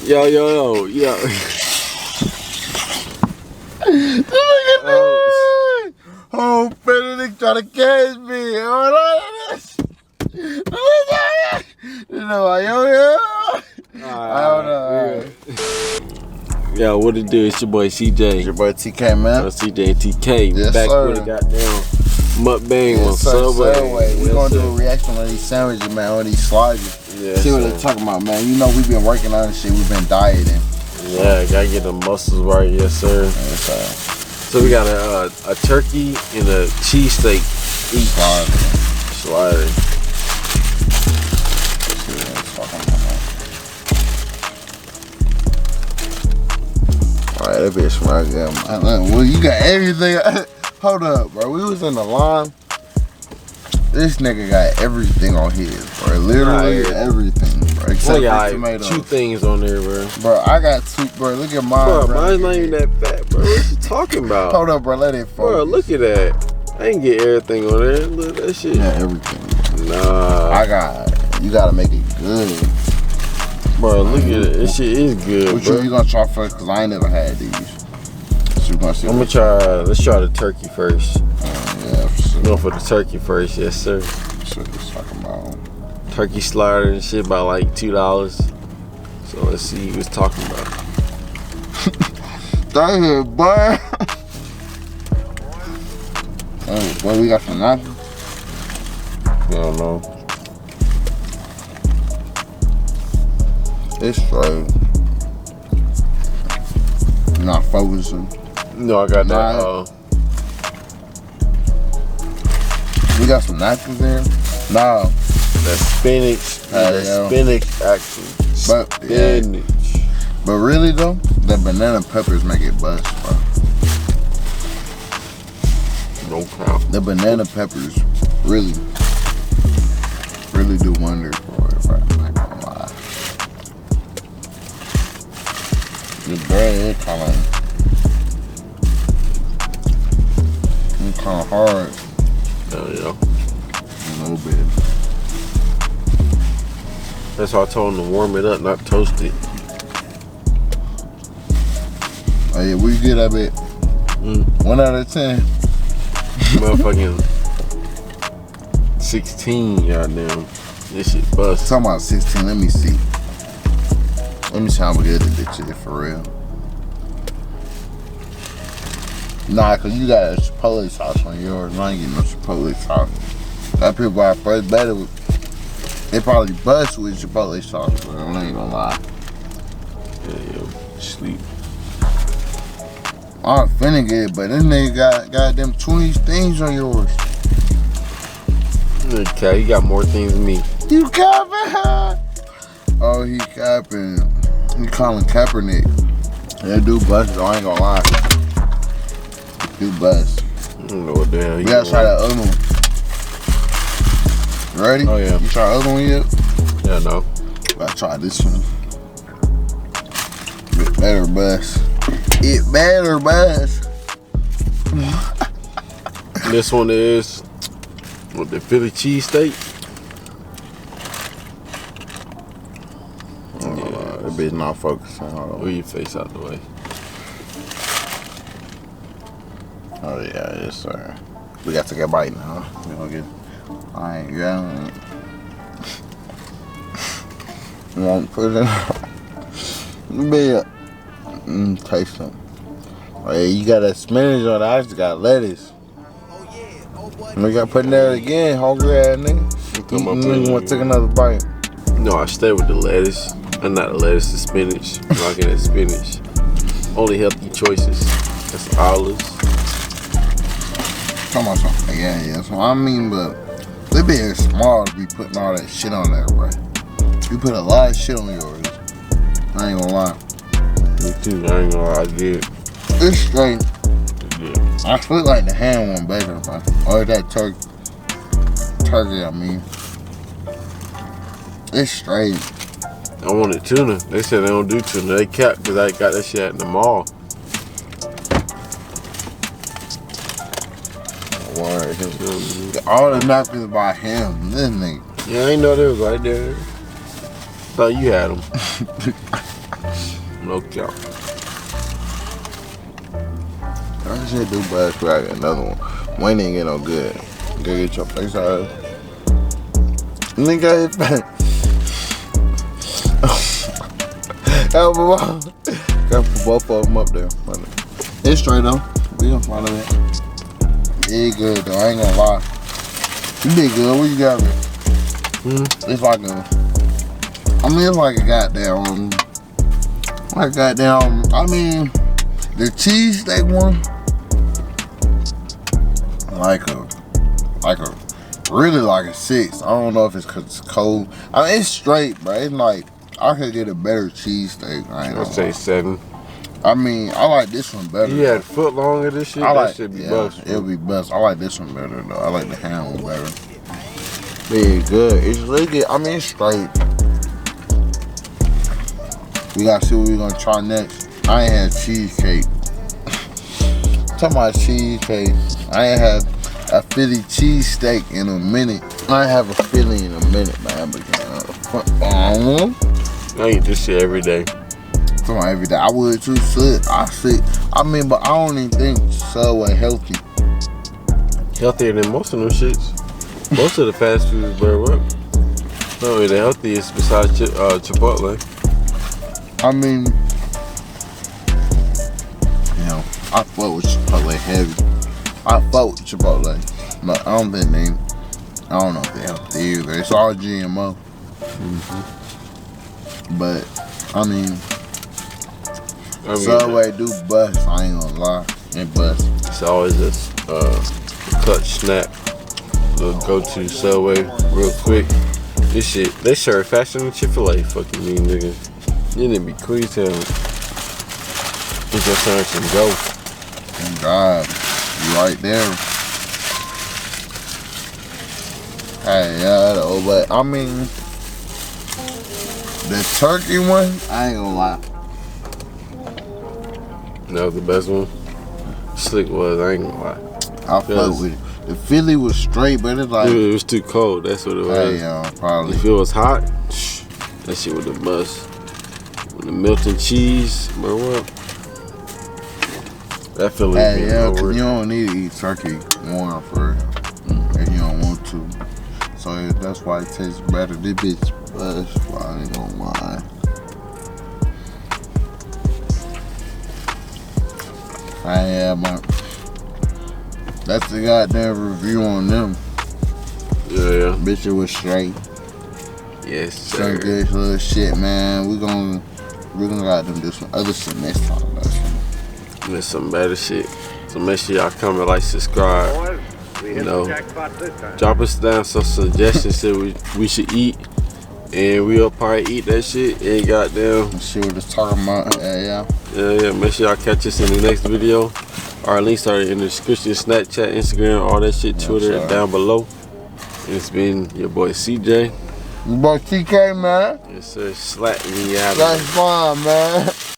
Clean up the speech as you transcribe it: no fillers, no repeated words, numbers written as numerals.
Yo. Oh, Benedict trying to catch me. Yo, what it do? It's your boy CJ. It's your boy TK, man. CJ and TK. Yes, back sir. with a goddamn mukbang on Subway. Subway. We're gonna do a reaction on these sandwiches, man, on these sliders. Yes, see what they're talking about, man. You know we've been working on this shit. We've been dieting. Yeah, gotta get the muscles right. Yes, sir. Yes, sir. So we got a turkey and a cheesesteak each. Slider. Alright, that bitch smells good. Well, you got everything. Hold up, bro. We was in the line. This nigga got everything on his, bro. Literally everything, bro. Except for tomatoes. 2 things on there, bro. Bro, I got 2, bro. Look at mine, bro. Mine's not even that fat, bro. What you talking about? Hold up, bro. Let it focus. Bro, look at that. I ain't get everything on there. Look at that shit. Yeah, everything. Nah. You gotta make it good. Bro, look at it. This shit is good, Which bro. one you gonna try first? Cause I ain't never had these. So you gonna see. I'm gonna try. Let's try the turkey first. Yeah, for sure. Going for the turkey first, yes sir. That's what it's talking about. Turkey slider and shit by like $2. So let's see what's talking about. Dang it, boy. Oh, boy, we got some napkins. I don't know. It's straight. Not focusing. No, I got that. We got some napkins in. No. That spinach. Spinach, actually. Spinach. But really though, the banana peppers make it bust, bro. No count. The banana peppers really do wonders for it, bro. I'm not gonna lie. The bread is kind of hard. Oh, yeah. A little bit. That's why I told him to warm it up, not toast it. Oh yeah, we get that bit. 1 out of 10. Motherfucking 16, goddamn. This shit bust. Talking about 16, let me see. Let me see how good this bitch is for real. Nah, cause you got a chipotle sauce on yours. I ain't getting no chipotle sauce. That people got first better with, they probably bust with chipotle sauce, but I ain't gonna lie. Yeah, sleep. I'm finna get it, but this nigga got them 20 things on yours. Okay, you got more things than me. You capping? Oh, he capping. He calling Kaepernick. That dude bust though, I ain't gonna lie. Dude bust. I don't know what the hell. We gotta try that other one. You ready? Oh yeah. You try the other one yet? Yeah, no. Gotta try this one. It better bust. It better bust. This one is with the Philly cheesesteak. That bitch not focusing. Hold on. Move your face out the way. Oh yeah, yes sir. We got to get a bite now. We gonna get. I ain't got. You want to put it in? Be taste them. Oh yeah, you got that spinach on it. I just got lettuce. We got to put in there again, hungry ass nigga. You want to take another bite? No, I stay with the lettuce. Not the lettuce, the spinach. I'm rocking that spinach. Only healthy choices. That's olives. Come on, something. Yeah. So I mean, but they being small to be putting all that shit on there, bro. You put a lot of shit on yours. I ain't gonna lie. Me too. I ain't gonna lie. I did. It's straight. Yeah. I feel like the ham one better, bro. Or that turkey. I mean. It's straight. I wanted tuna. They said they don't do tuna. They capped because I got that shit at the mall. All the napkins by him, this nigga. Yeah, I ain't know they was right there. Thought you had them. No count. I should do buzz, but I got another one. Wayne ain't get no good. Go get your face out. Nigga, help him out. Gotta put both of them up there. It's straight though. We gonna follow it. Yeah, good though. I ain't gonna lie. You did good. What you got me? It's like it's like a goddamn. The cheesesteak one. Really like a 6. I don't know if it's cause it's cold. I mean, it's straight, bro. It's like, I could get a better cheesesteak. I'd say 7. I mean, I like this one better. You had foot long of this shit? That should be bust. It'll be best. I like this one better, though. I like the ham one better. Yeah, good. It's really, I mean, it's straight. We gotta see what we're gonna try next. I ain't had cheesecake. Talking about cheesecake. I ain't had a Philly cheesesteak in a minute. I ain't have a Philly in a minute, man. I eat this shit every day. Come on, every day. I would too. I mean, but I don't even think Subway healthy. Healthier than most of them shits. Most of the fast foods, bro. What? No, the healthiest besides Chipotle. I mean, you know, I fuck with Chipotle heavy. I fuck with Chipotle, but I don't know if they're healthy either. It's all GMO. But I mean, Subway do bust. I ain't gonna lie, it bust. It's always a clutch snap. Little go-to Subway real quick. This shit, they serve faster than Chick-fil-A. Fucking me niggas. You need to be quick as hell. Get your sandwich and go. Thank God. You right there. Hey, yeah, but I mean, the turkey one, I ain't gonna lie. That was the best one. Slick was, I ain't gonna lie. I fuck with it. The Philly was straight, but it's like, it was too cold. That's what it was. Hey, probably. If it was hot, that shit would have bust. With the melting cheese, bro, what? That Philly. Hey, yeah, cause you don't need to eat turkey warm first if you don't want to. So that's why it tastes better. This bitch bust. I ain't gonna lie. Man. That's the goddamn review on them. Yeah. Bitch, it was straight. Yes, sir. Some good little shit, man. We're gonna let them do some other shit next time. There's some better shit. So make sure y'all comment, like, subscribe. You know, drop us down some suggestions that we should eat, and we'll probably eat that shit. And goddamn, see what it's talking about. Yeah. Make sure y'all catch us in the next video. Our links are in the description: Snapchat, Instagram, all that shit, Twitter down below. And it's been your boy CJ. Your boy TK, man. Yes, sir. Slap me out. That's fine, man.